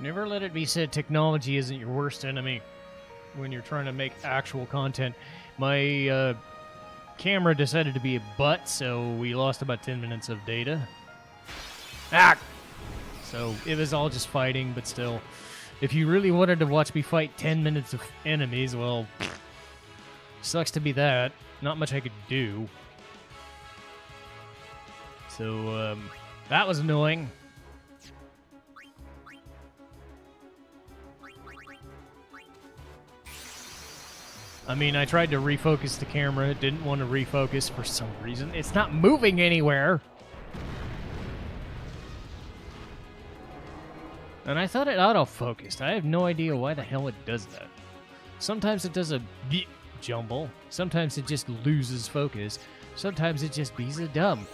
Never let it be said technology isn't your worst enemy when you're trying to make actual content. My camera decided to be a butt, so we lost about 10 minutes of data. Ah! So it was all just fighting, but still. If you really wanted to watch me fight 10 minutes of enemies, well, sucks to be that. Not much I could do. So, that was annoying. I mean, I tried to refocus the camera. It didn't want to refocus for some reason. It's not moving anywhere. And I thought it autofocused. I have no idea why the hell it does that. Sometimes it does a jumble. Sometimes it just loses focus. Sometimes it just bees a dumb.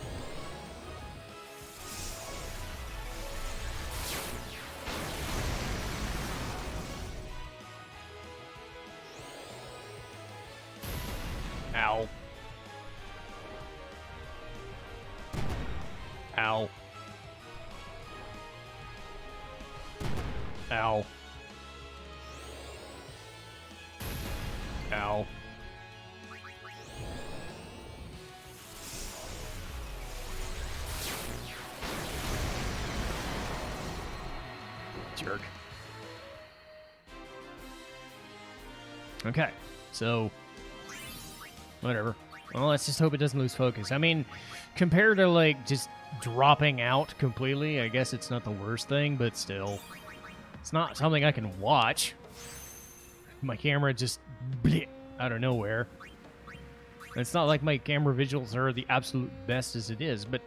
Ow. Ow. Ow. Ow. Jerk. Okay, so whatever. Well, let's just hope it doesn't lose focus. I mean, compared to, like, just dropping out completely, I guess it's not the worst thing, but still. It's not something I can watch. My camera just bleh, out of nowhere. It's not like my camera visuals are the absolute best as it is, but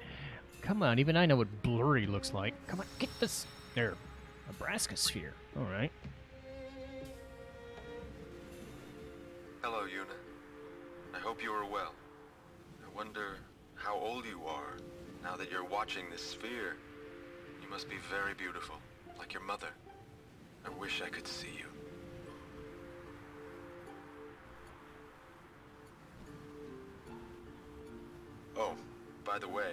come on, even I know what blurry looks like. Come on, get this. There. Nebraska sphere. All right. Hello, Yuna. I hope you are well. I wonder how old you are now that you're watching this sphere. You must be very beautiful, like your mother. I wish I could see you. Oh, by the way,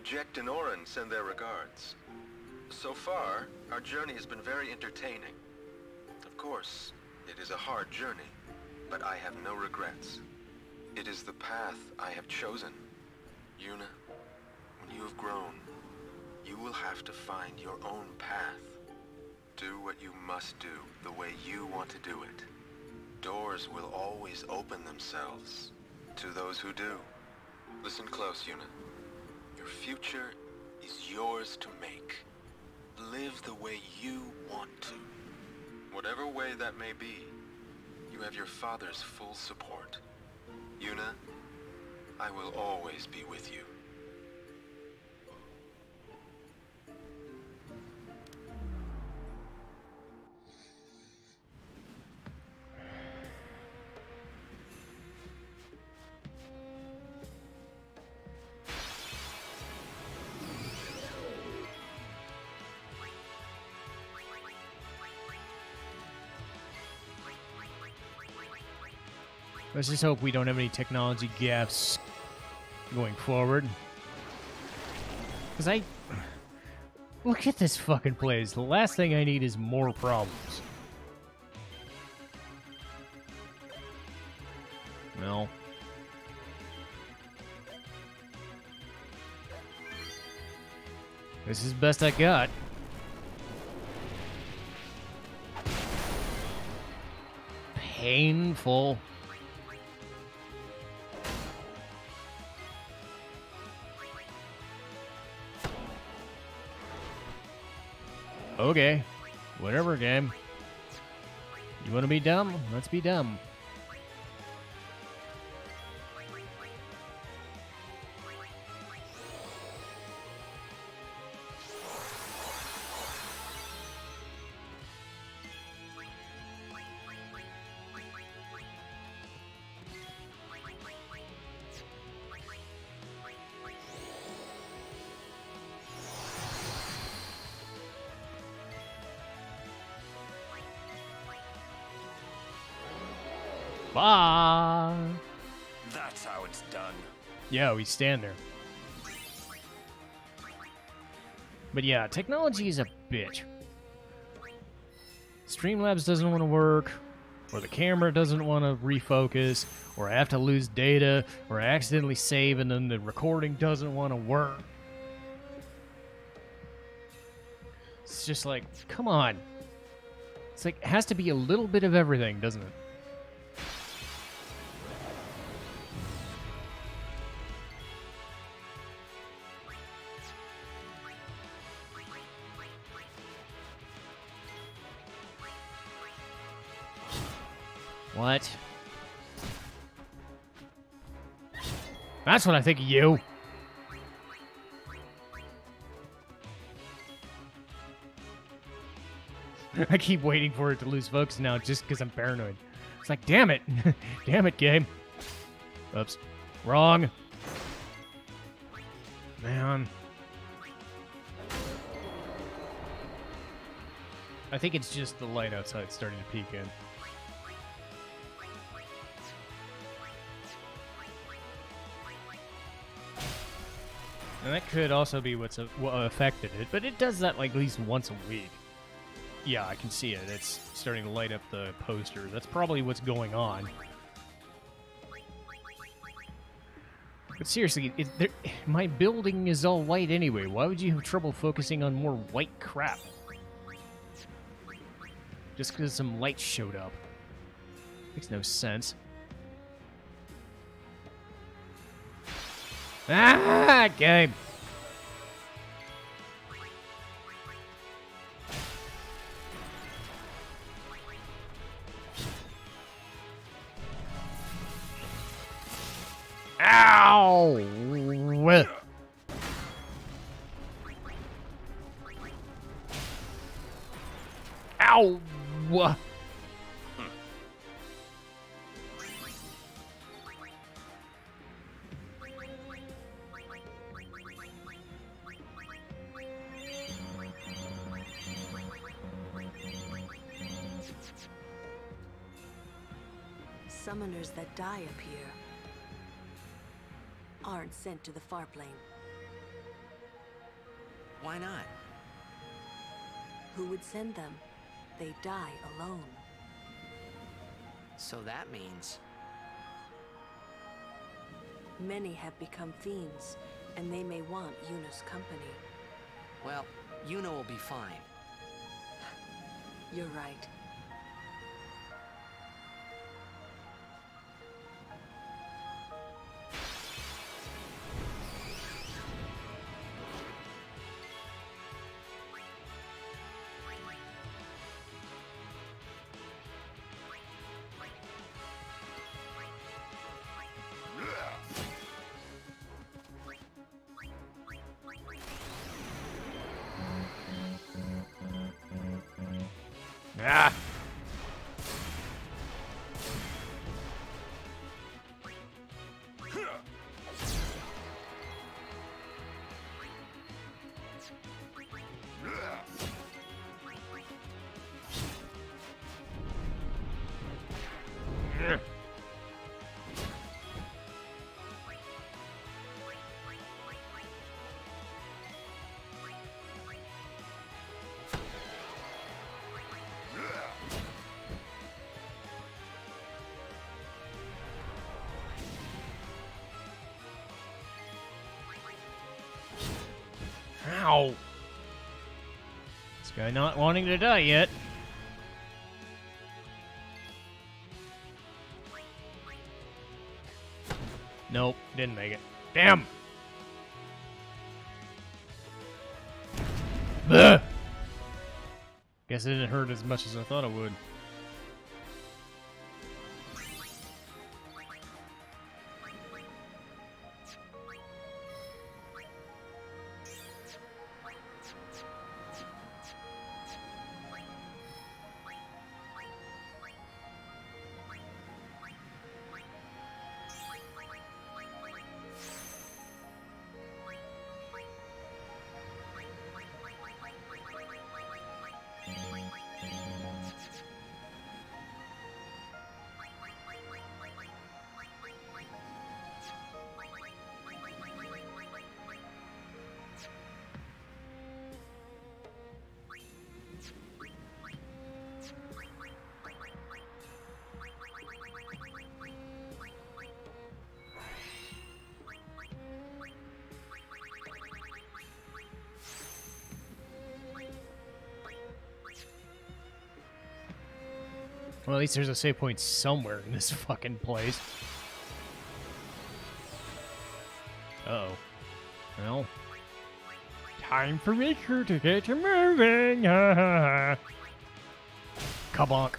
Jekt and Oren send their regards. So far, our journey has been very entertaining. Of course, it is a hard journey, but I have no regrets. It is the path I have chosen. Yuna, when you have grown, you will have to find your own path. Do what you must do the way you want to do it. Doors will always open themselves to those who do. Listen close, Yuna. Your future is yours to make. Live the way you want to. Whatever way that may be, you have your father's full support. Yuna, I will always be with you. Let's just hope we don't have any technology gaps going forward. Because look at this fucking place. The last thing I need is more problems. No. This is the best I got. Painful. Okay, whatever, game. You want to be dumb? Let's be dumb. Bye. That's how it's done. Yeah, we stand there. But yeah, technology is a bitch. Streamlabs doesn't want to work, or the camera doesn't want to refocus, or I have to lose data, or I accidentally save and then the recording doesn't want to work. It's just like, come on. It's like, it has to be a little bit of everything, doesn't it? What? That's what I think of you. I keep waiting for it to lose focus now just because I'm paranoid. It's like, damn it. Damn it, game. Oops. Wrong. Man. I think it's just the light outside starting to peek in. And that could also be what affected it, but it does that like at least once a week. Yeah, I can see it. It's starting to light up the poster. That's probably what's going on. But seriously, my building is all white anyway. Why would you have trouble focusing on more white crap? Just because some light showed up. Makes no sense. Ah, game. Ow! Ow! Summoners that die up here aren't sent to the far plane. Why not? Who would send them? They die alone. So that means... Many have become fiends, and they may want Yuna's company. Well, Yuna will be fine. You're right. Ah! Ow! This guy not wanting to die yet. Nope, didn't make it. Damn! Ugh. Guess it didn't hurt as much as I thought it would. Well, at least there's a save point somewhere in this fucking place. Uh-oh. Well, time for Richter to get you moving. Kabonk.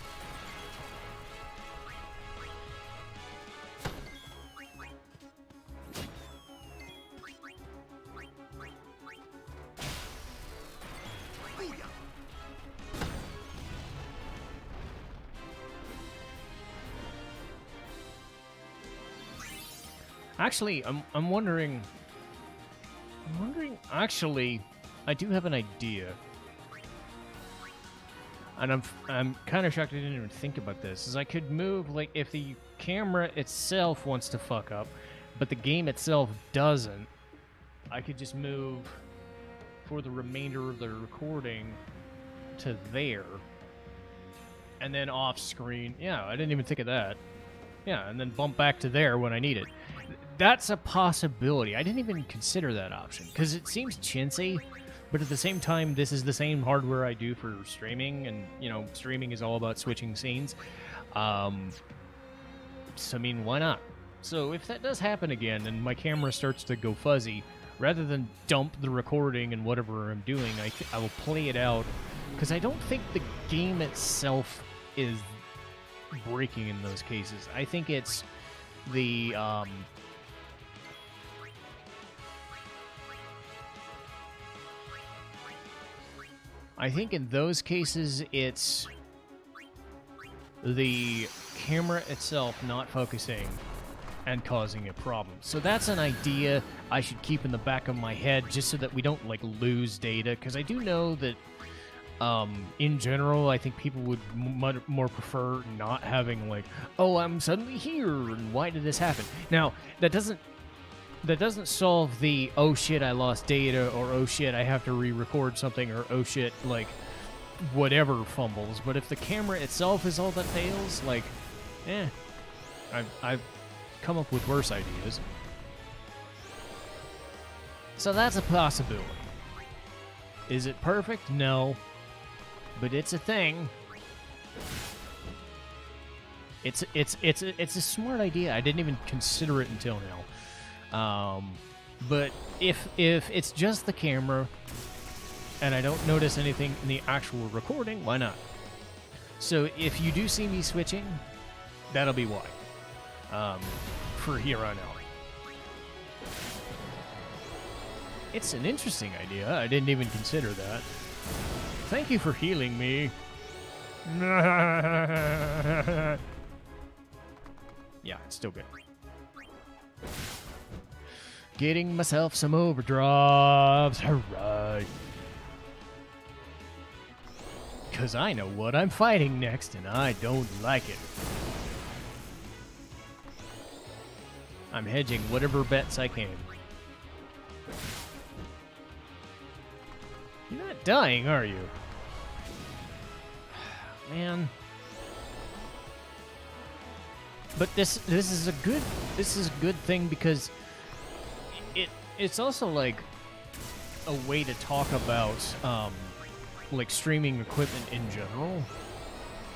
Actually, I'm wondering. Actually, I do have an idea, and I'm kind of shocked I didn't even think about this. Is I could move, like, if the camera itself wants to fuck up, but the game itself doesn't. I could just move for the remainder of the recording to there, and then off screen. Yeah, I didn't even think of that. Yeah, and then bump back to there when I need it. That's a possibility. I didn't even consider that option, because it seems chintzy, but at the same time, this is the same hardware I do for streaming, and, you know, streaming is all about switching scenes. So, I mean, why not? So, if that does happen again, and my camera starts to go fuzzy, rather than dump the recording and whatever I'm doing, I will play it out, because I don't think the game itself is breaking in those cases. I think it's the, I think in those cases, it's the camera itself not focusing and causing a problem. So that's an idea I should keep in the back of my head, just so that we don't, like, lose data, because I do know that in general, I think people would much more prefer not having, like, oh, I'm suddenly here, and why did this happen? Now, that doesn't solve the, oh shit, I lost data, or oh shit, I have to re-record something, or oh shit, like, whatever fumbles. But if the camera itself is all that fails, like, I've come up with worse ideas. So that's a possibility. Is it perfect? No. But it's a thing. It's a smart idea. I didn't even consider it until now. But if it's just the camera and I don't notice anything in the actual recording, why not? So if you do see me switching, that'll be why. For here on out. It's an interesting idea. I didn't even consider that. Thank you for healing me. Yeah, it's still good. Getting myself some overdrives. Hooray. Because I know what I'm fighting next, and I don't like it. I'm hedging whatever bets I can. You're not dying, are you? Man. But this is a good thing, because it's also like a way to talk about like streaming equipment in general,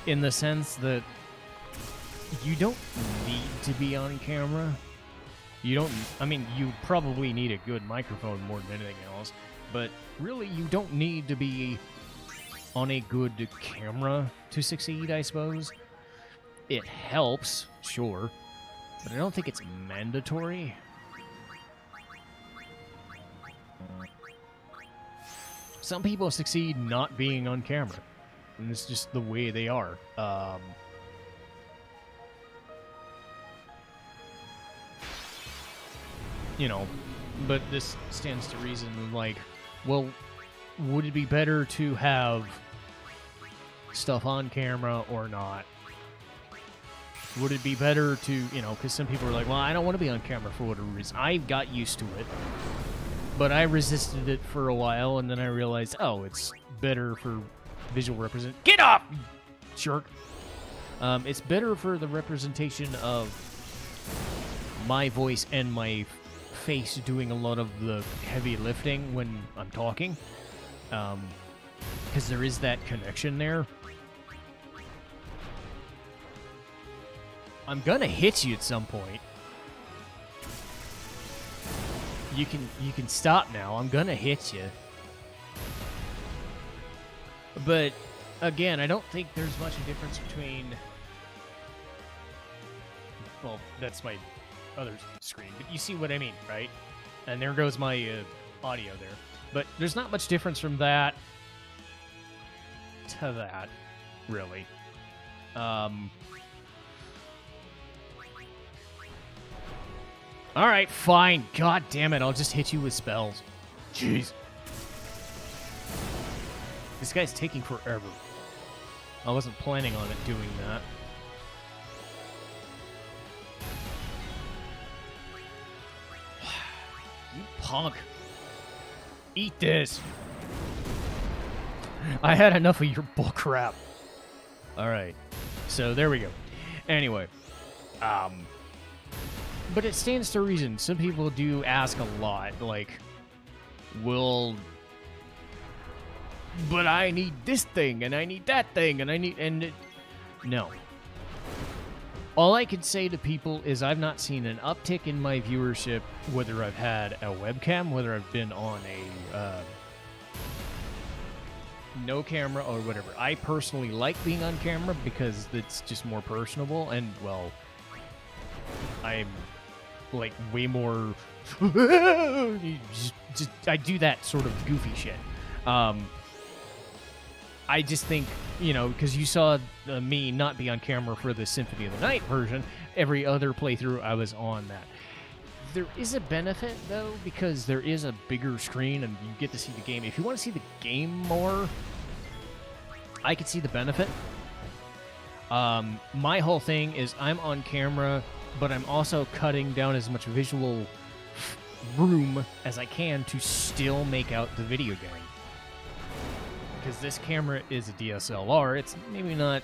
in the sense that you don't need to be on camera. You don't, I mean, you probably need a good microphone more than anything else, but really you don't need to be on a good camera to succeed, I suppose. It helps, sure, but I don't think it's mandatory. Some people succeed not being on camera, and it's just the way they are. You know, but this stands to reason, like, well, would it be better to have stuff on camera or not? Would it be better to, you know, because some people are like, well, I don't want to be on camera for whatever reason. I got used to it, but I resisted it for a while, and then I realized, oh, it's better for visual represent. Get off, you jerk! It's better for the representation of my voice and my face doing a lot of the heavy lifting when I'm talking, because there is that connection there. I'm gonna hit you at some point. You can stop now. I'm gonna hit you. But again, I don't think there's much of a difference between. Well, that's my other screen, but you see what I mean, right? And there goes my audio there. But there's not much difference from that to that, really. Alright, fine. God damn it, I'll just hit you with spells. Jeez. This guy's taking forever. I wasn't planning on it doing that. You punk. Eat this. I had enough of your bull crap. Alright. So there we go. Anyway. But it stands to reason. Some people do ask a lot, like, but I need this thing, and I need that thing, and no. All I can say to people is I've not seen an uptick in my viewership, whether I've had a webcam, whether I've been on a no camera or whatever. I personally like being on camera because it's just more personable, and, well, I'm, like, way more... I do that sort of goofy shit. I just think, you know, because you saw me not be on camera for the Symphony of the Night version, every other playthrough I was on that. There is a benefit, though, because there is a bigger screen and you get to see the game. If you want to see the game more, I could see the benefit. My whole thing is I'm on camera, but I'm also cutting down as much visual room as I can to still make out the video game. Because this camera is a DSLR, it's maybe not,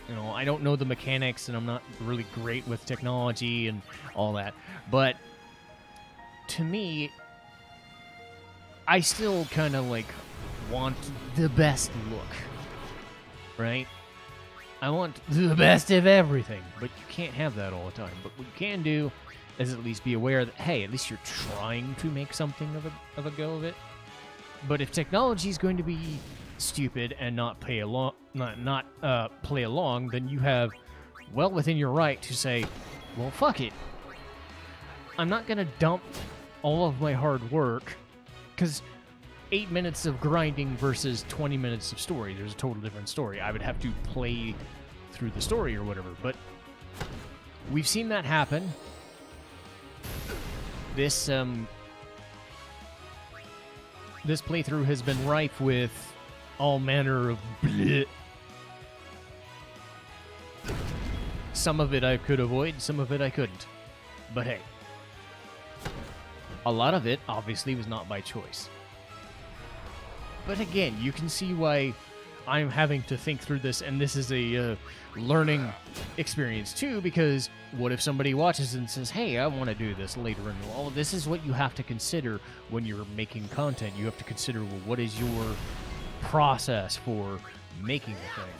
you know, I don't know the mechanics and I'm not really great with technology and all that, but to me, I still kind of like want the best look, right? I want the best of everything, but you can't have that all the time. But what you can do is at least be aware that, hey, at least you're trying to make something of a go of it. But if technology is going to be stupid and not play along, play along, then you have well within your right to say, well, fuck it. I'm not gonna dump all of my hard work, because 8 minutes of grinding versus 20 minutes of story, there's a total different story. I would have to play through the story or whatever, but we've seen that happen. This playthrough has been rife with all manner of bleh. Some of it I could avoid, some of it I couldn't. But hey, a lot of it obviously was not by choice. But again, you can see why I'm having to think through this, and this is a learning experience too, because what if somebody watches and says, hey, I want to do this later in the... Well, this is what you have to consider when you're making content. You have to consider, well, what is your process for making the thing?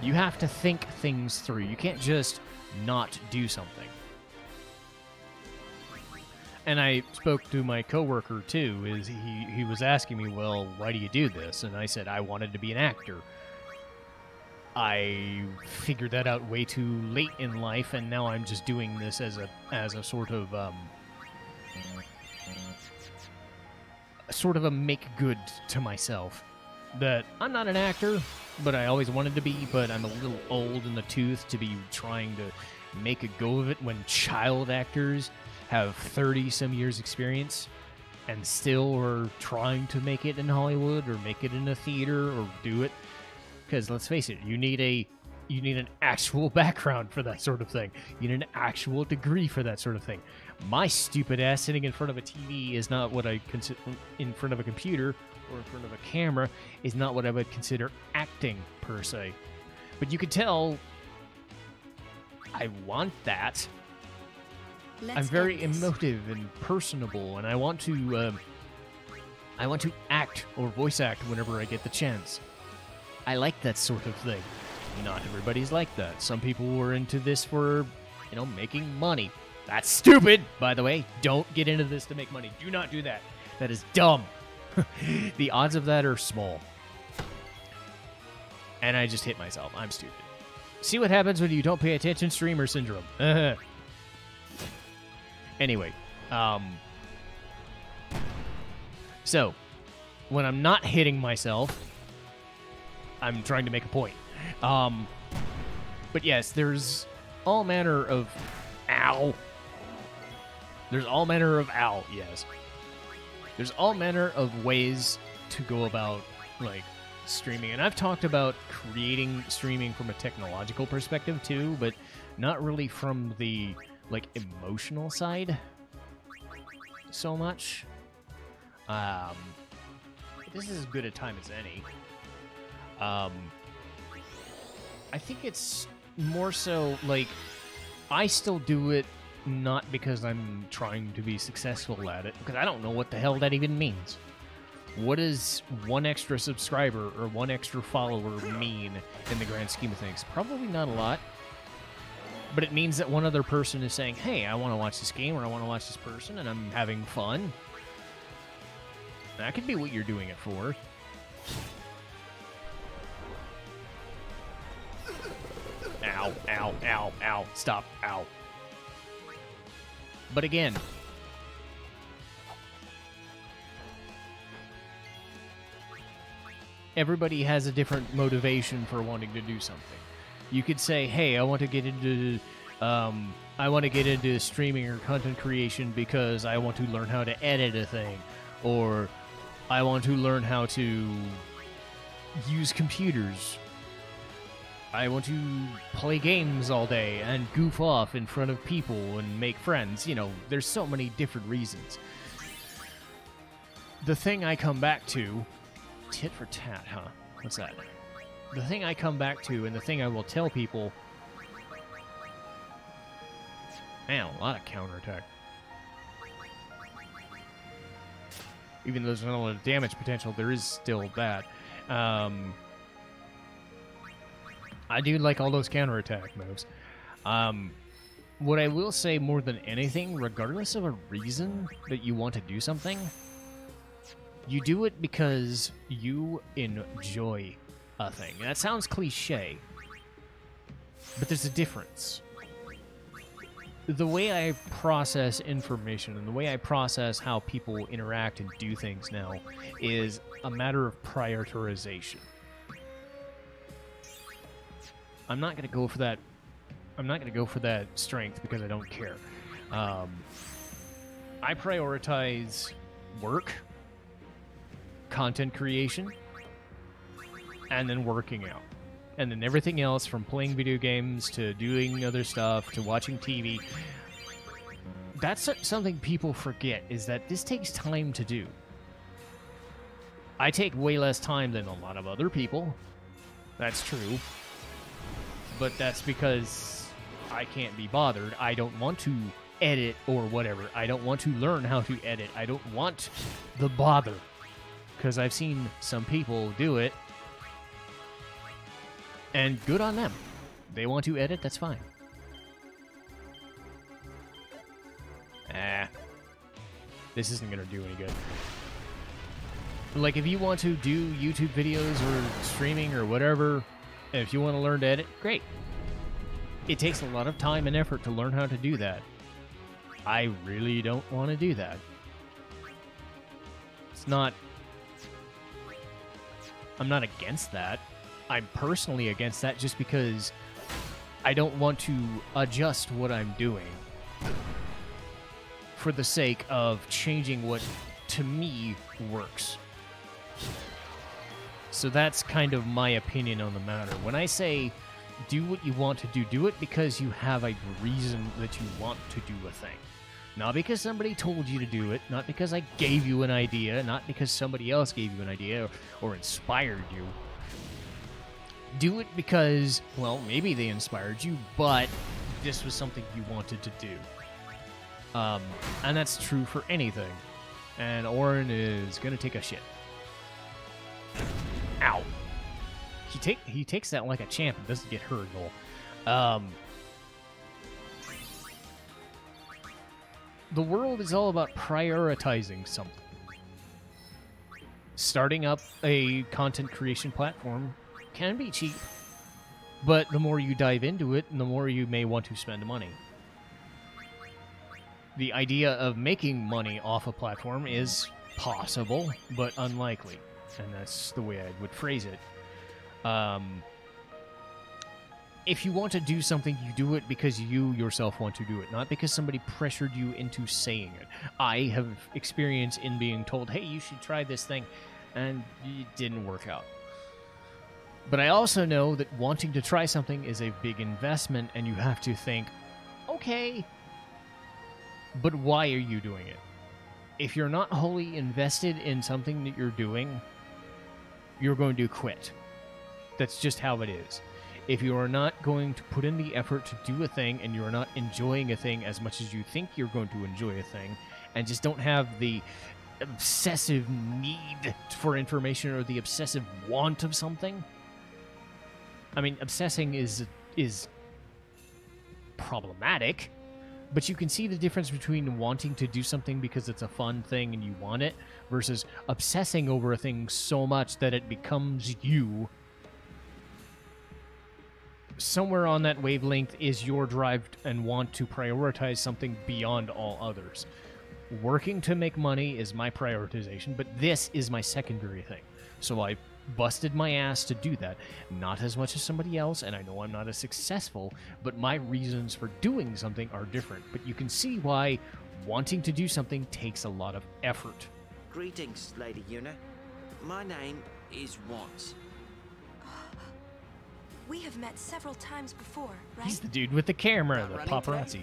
You have to think things through. You can't just not do something. And I spoke to my coworker too. Is he was asking me, well, why do you do this? And I said I wanted to be an actor. I figured that out way too late in life, and now I'm just doing this as a sort of a make good to myself. That I'm not an actor, but I always wanted to be. But I'm a little old in the tooth to be trying to make a go of it when child actors have 30-some years experience and still are trying to make it in Hollywood or make it in a theater or do it. Because let's face it, you need an actual background for that sort of thing. You need an actual degree for that sort of thing. My stupid ass sitting in front of a TV is not what I consider, in front of a computer or in front of a camera, is not what I would consider acting per se. But you could tell I want that. I'm very emotive and personable, and I want to act or voice act whenever I get the chance. I like that sort of thing. Not everybody's like that. Some people were into this for you know, making money. That's stupid, by the way. Don't get into this to make money. Do not do that. That is dumb. The odds of that are small. And I just hit myself. I'm stupid. See what happens when you don't pay attention, streamer syndrome. Anyway, so when I'm not hitting myself, I'm trying to make a point. But yes, there's all manner of ow. There's all manner of ow, yes. There's all manner of ways to go about, like, streaming. And I've talked about creating streaming from a technological perspective, too, but not really from the, like, emotional side so much. This is as good a time as any. I think it's more so, like, I still do it not because I'm trying to be successful at it, because I don't know what the hell that even means. What does one extra subscriber or one extra follower mean in the grand scheme of things? Probably not a lot. But it means that one other person is saying, hey, I want to watch this game, or I want to watch this person, and I'm having fun. That could be what you're doing it for. Ow, ow, ow, ow. Stop, ow. But again, everybody has a different motivation for wanting to do something. You could say, hey, I want to get into streaming or content creation because I want to learn how to edit a thing, or I want to learn how to use computers. I want to play games all day and goof off in front of people and make friends. You know, there's so many different reasons. The thing I come back to... Tit for tat, huh? What's that? The thing I come back to, and the thing I will tell people... Man, a lot of counterattack. Even though there's not a lot of damage potential, there is still that. I do like all those counterattack moves. What I will say more than anything, regardless of a reason that you want to do something, you do it because you enjoy a thing. That sounds cliche, but there's a difference. The way I process information and the way I process how people interact and do things now is a matter of prioritization. I'm not going to go for that. I'm not going to go for that strength because I don't care. I prioritize work, content creation, and then working out. And then everything else, from playing video games to doing other stuff to watching TV. That's something people forget, is that this takes time to do. I take way less time than a lot of other people. That's true. But that's because I can't be bothered. I don't want to edit or whatever. I don't want to learn how to edit. I don't want the bother. Because I've seen some people do it. And good on them. They want to edit, that's fine. This isn't going to do any good. Like, if you want to do YouTube videos or streaming or whatever, if you want to learn to edit, great. It takes a lot of time and effort to learn how to do that. I really don't want to do that. It's not... I'm not against that. I'm personally against that just because I don't want to adjust what I'm doing for the sake of changing what, to me, works. So that's kind of my opinion on the matter. When I say do what you want to do it because you have a reason that you want to do a thing. Not because somebody told you to do it, not because I gave you an idea, not because somebody else gave you an idea or inspired you. Do it because, well, maybe they inspired you, but this was something you wanted to do. And that's true for anything. And Orin is gonna take a shit. Ow. He takes that like a champ and doesn't get hurt at all. the world is all about prioritizing something. Starting up a content creation platform can be cheap, but the more you dive into it, the more you may want to spend money. The idea of making money off a platform is possible, but unlikely. And that's the way I would phrase it. If you want to do something, you do it because you yourself want to do it, not because somebody pressured you into saying it. I have experience in being told, hey, you should try this thing, and it didn't work out. But I also know that wanting to try something is a big investment, and you have to think, okay, but why are you doing it? If you're not wholly invested in something that you're doing, you're going to quit. That's just how it is. If you are not going to put in the effort to do a thing and you are not enjoying a thing as much as you think you're going to enjoy a thing, and just don't have the obsessive need for information or the obsessive want of something. I mean, obsessing is problematic, but you can see the difference between wanting to do something because it's a fun thing and you want it versus obsessing over a thing so much that it becomes you. Somewhere on that wavelength is your drive and want to prioritize something beyond all others. Working to make money is my prioritization, but this is my secondary thing. So I busted my ass to do that. Not as much as somebody else, and I know I'm not as successful, but my reasons for doing something are different. But you can see why wanting to do something takes a lot of effort. Greetings, Lady Yuna. My name is Watts. We have met several times before, right? He's the dude with the camera, Not the running paparazzi.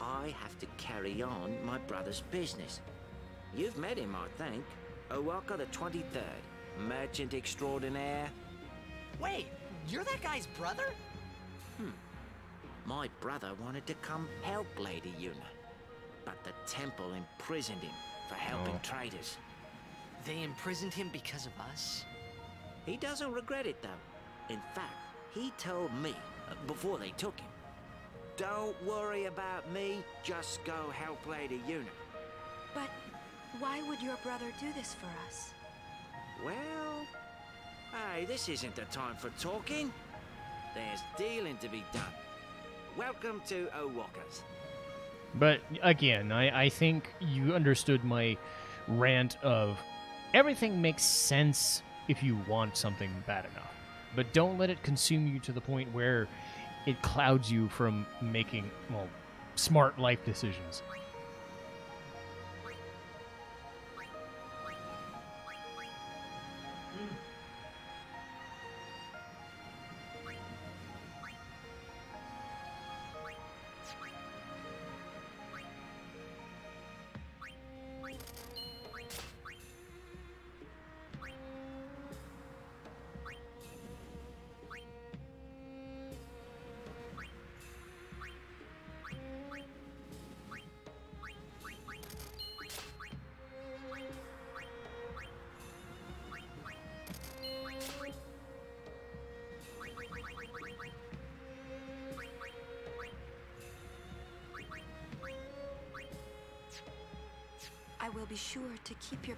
I have to carry on my brother's business. You've met him, I think. Owaka the 23rd, merchant extraordinaire. Wait, you're that guy's brother? My brother wanted to come help Lady Yuna, but the temple imprisoned him for helping traders. They imprisoned him because of us? He doesn't regret it, though. In fact, he told me, before they took him, don't worry about me, just go help Lady Yuna. But why would your brother do this for us? Well, hey, this isn't the time for talking. There's dealing to be done. Welcome to Owaka's. But again, I think you understood my rant of everything makes sense if you want something bad enough. But don't let it consume you to the point where it clouds you from making, well, smart life decisions. I will be sure to keep your...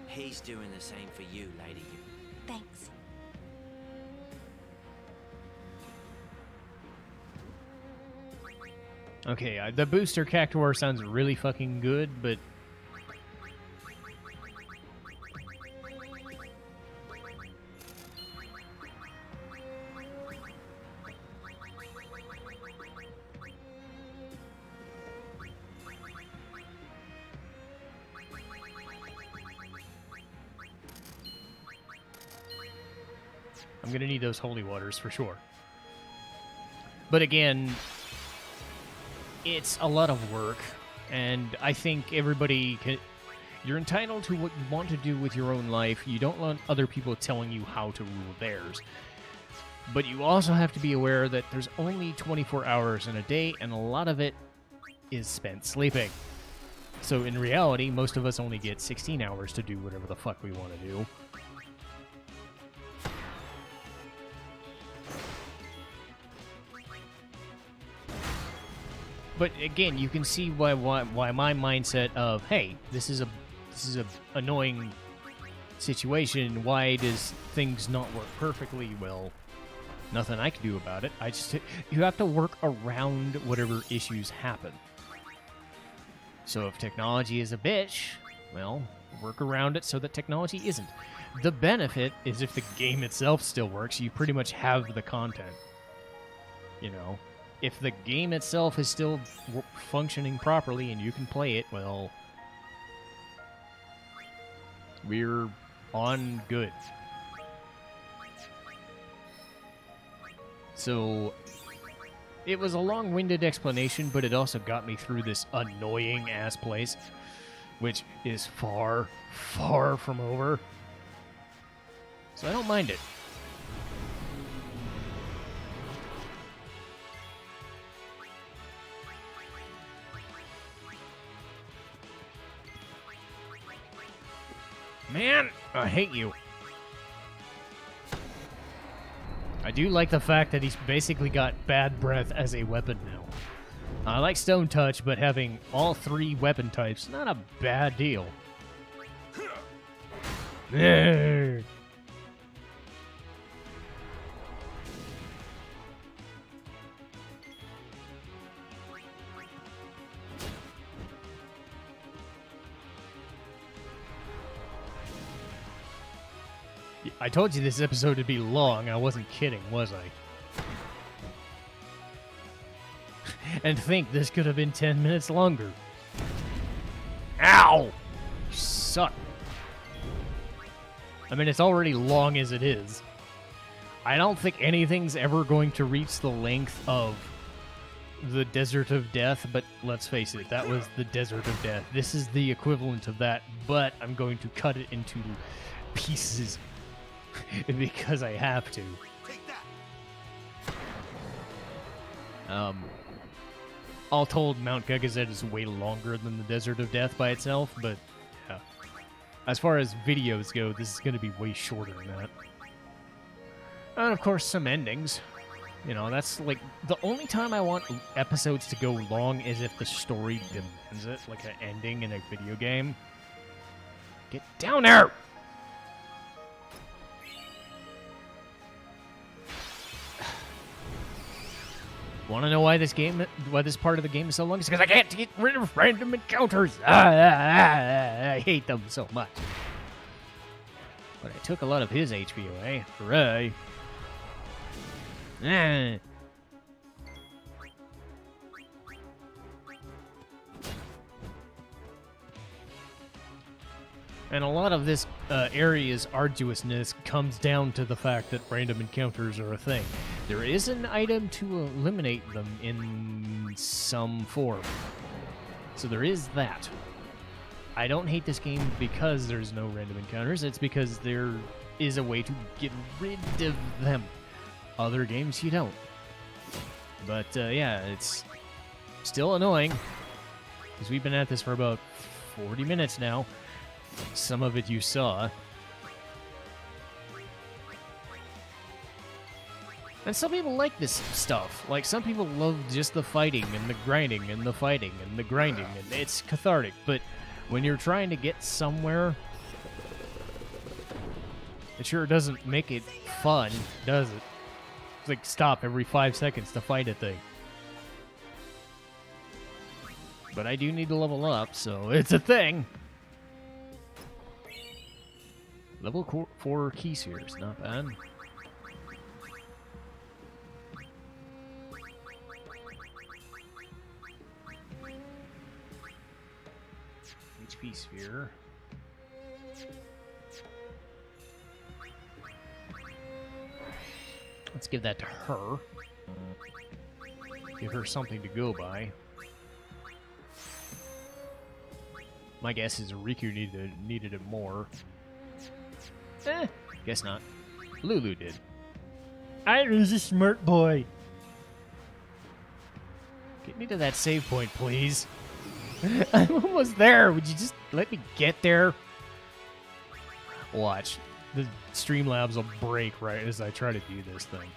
He's doing the same for you, Lady Yuna. Thanks. Okay, the booster cactuar sounds really fucking good, but... I'm gonna need those holy waters for sure. But again, it's a lot of work, and I think everybody can... You're entitled to what you want to do with your own life. You don't want other people telling you how to rule theirs. But you also have to be aware that there's only 24 hours in a day, and a lot of it is spent sleeping. So in reality, most of us only get 16 hours to do whatever the fuck we want to do. But again, you can see why my mindset of, hey, this is a annoying situation. Why does things not work perfectly? Well, nothing I can do about it. You have to work around whatever issues happen. So if technology is a bitch, well, work around it so that technology isn't. The benefit is if the game itself still works, you pretty much have the content. You know, if the game itself is still functioning properly and you can play it, well, we're on good. So, it was a long-winded explanation, but it also got me through this annoying-ass place, which is far, far from over. So I don't mind it. Man, I hate you. I do like the fact that he's basically got bad breath as a weapon now. I like Stone Touch, but having all 3 weapon types, not a bad deal. I told you this episode would be long. I wasn't kidding, was I? And think this could have been 10 minutes longer. Ow! You suck. I mean, it's already long as it is. I don't think anything's ever going to reach the length of the Desert of Death, but let's face it, that was the Desert of Death. This is the equivalent of that, but I'm going to cut it into pieces. Because I have to. All told, Mount Gagazet is way longer than the Desert of Death by itself, but yeah. As far as videos go, this is going to be way shorter than that. And of course, some endings. You know, that's like the only time I want episodes to go long is if the story demands it, like an ending in a video game. Get down there! Want to know why this part of the game is so long? It's because I can't get rid of random encounters. I hate them so much. But I took a lot of his HP away. Hooray. And a lot of this area's arduousness comes down to the fact that random encounters are a thing. There is an item to eliminate them in some form. So there is that. I don't hate this game because there's no random encounters. It's because there is a way to get rid of them. Other games, you don't. But, yeah, it's still annoying. Because we've been at this for about 40 minutes now. Some of it you saw. And some people like this stuff. Like, some people love just the fighting and the grinding and the fighting and the grinding, and it's cathartic. But when you're trying to get somewhere, it sure doesn't make it fun, does it? It's like stop every 5 seconds to fight a thing. But I do need to level up, so it's a thing. Level 4 key spheres, not bad. HP sphere. Let's give that to her. Give her something to go by. My guess is Riku needed it more. Guess not. Lulu did. I was a smart boy. Get me to that save point, please. I'm almost there. Would you just let me get there? Watch. The Streamlabs will break right as I try to do this thing.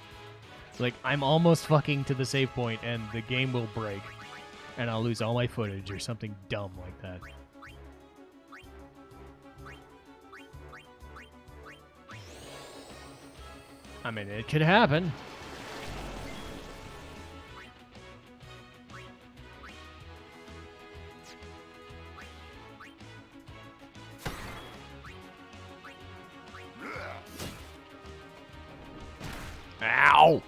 Like, I'm almost fucking to the save point, and the game will break. and I'll lose all my footage or something dumb like that. I mean, it could happen. Ow!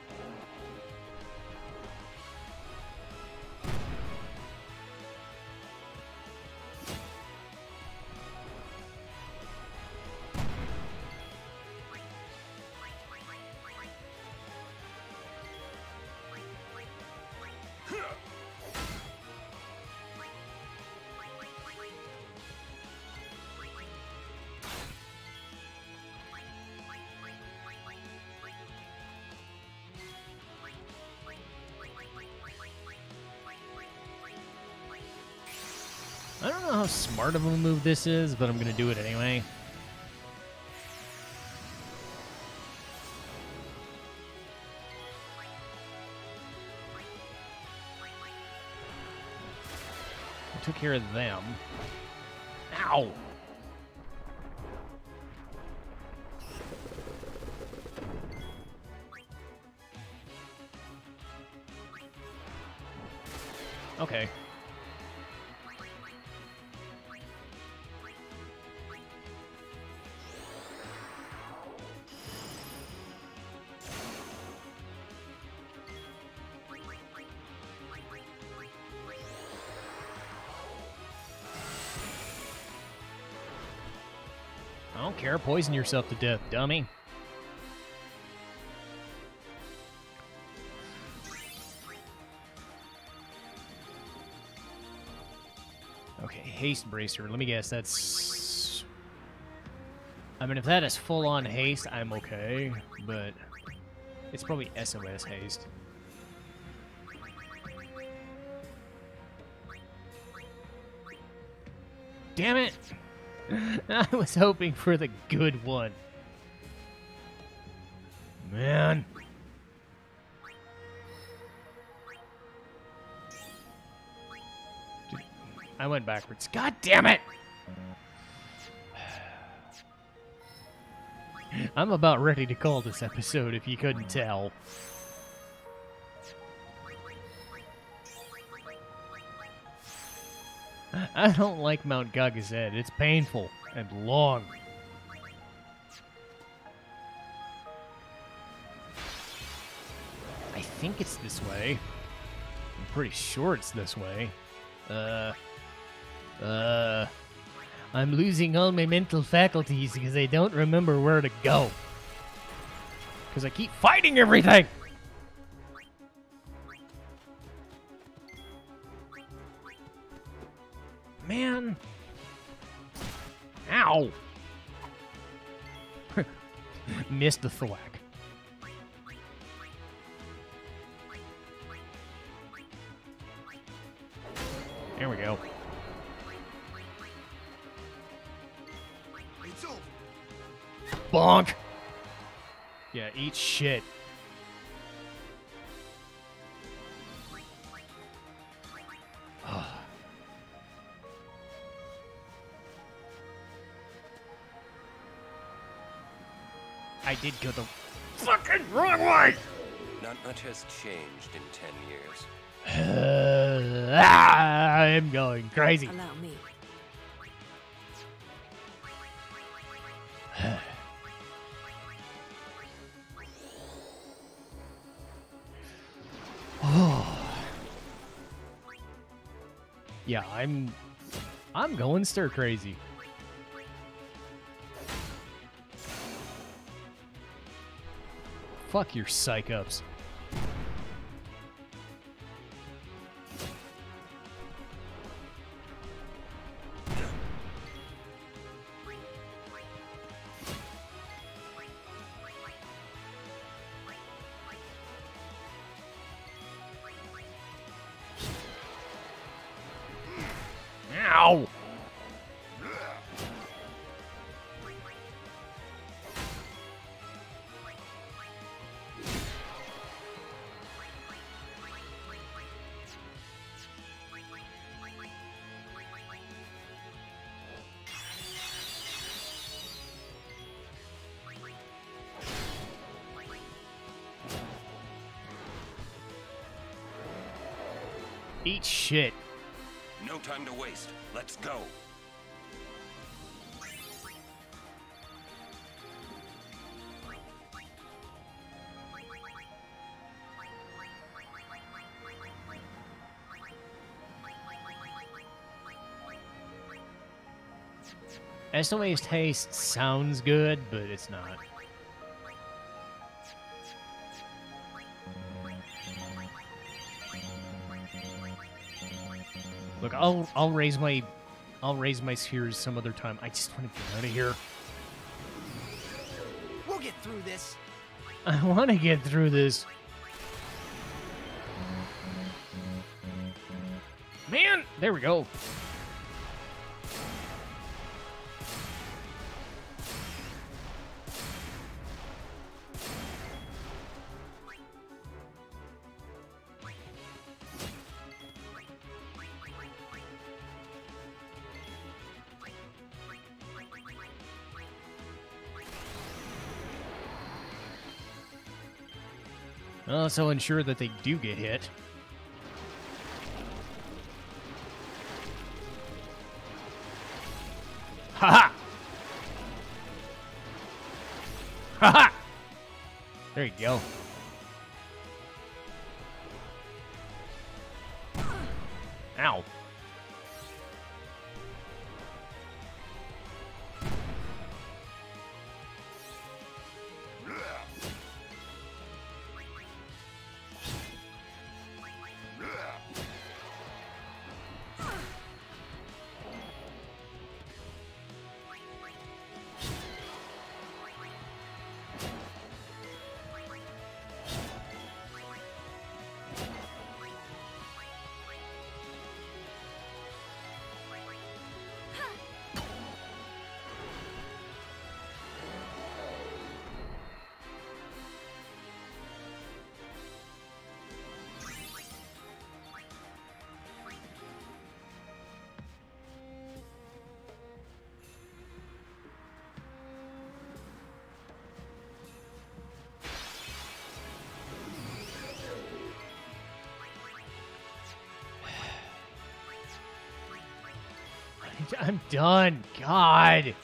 I don't know how smart of a move this is, but I'm going to do it anyway. I took care of them. Ow! Okay. I don't care. Poison yourself to death, dummy. Okay, haste bracer. Let me guess. That's... I mean, if that is full-on haste, I'm okay. But it's probably SOS haste. Damn it! I was hoping for the good one. Man. Dude, I went backwards. God damn it! I'm about ready to call this episode if you couldn't tell. I don't like Mount Gagazet. It's painful and long. I think it's this way. I'm pretty sure it's this way. I'm losing all my mental faculties because I don't remember where to go. Because I keep fighting everything! Man. Ow. Missed the thwack. There we go. Bonk. Yeah, eat shit. I did go the fucking wrong way! Not much has changed in 10 years. I'm going crazy. Allow me. Yeah, I'm going stir crazy. Fuck your psych-ups. Ow! Eat shit. No time to waste. Let's go. Estimated taste sounds good, but it's not. Look, I'll raise my spheres some other time. I just want to get out of here. We'll get through this. I want to get through this. Man, there we go. Also ensure that they do get hit. Ha ha! Ha ha! There you go. Ow. I'm done. God.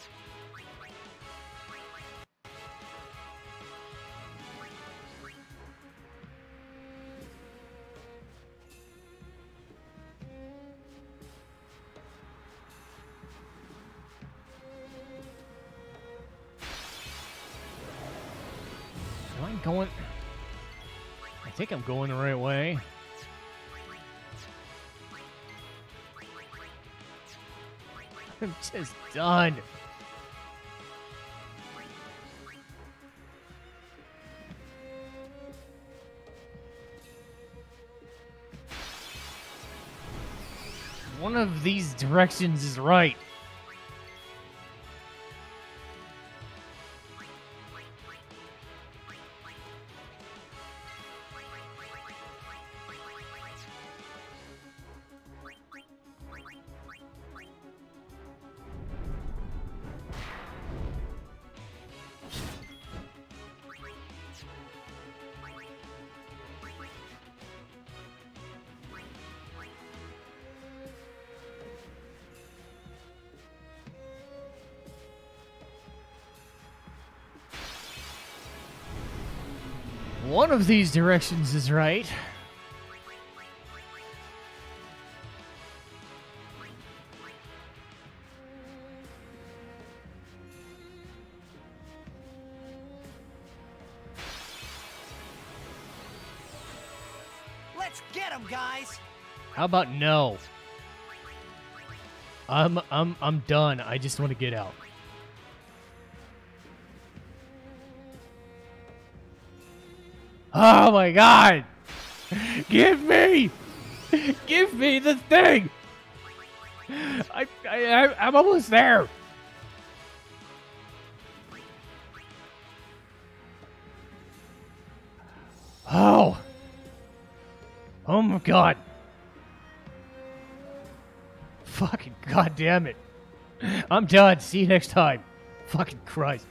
Am I going? I think I'm going the right way. I'm just done. One of these directions is right. One of these directions is right. Let's get him, guys. How about no? I'm done. I just want to get out. Oh my God! Give me the thing! I'm almost there. Oh my God! Fucking goddamn it! I'm done. See you next time. Fucking Christ.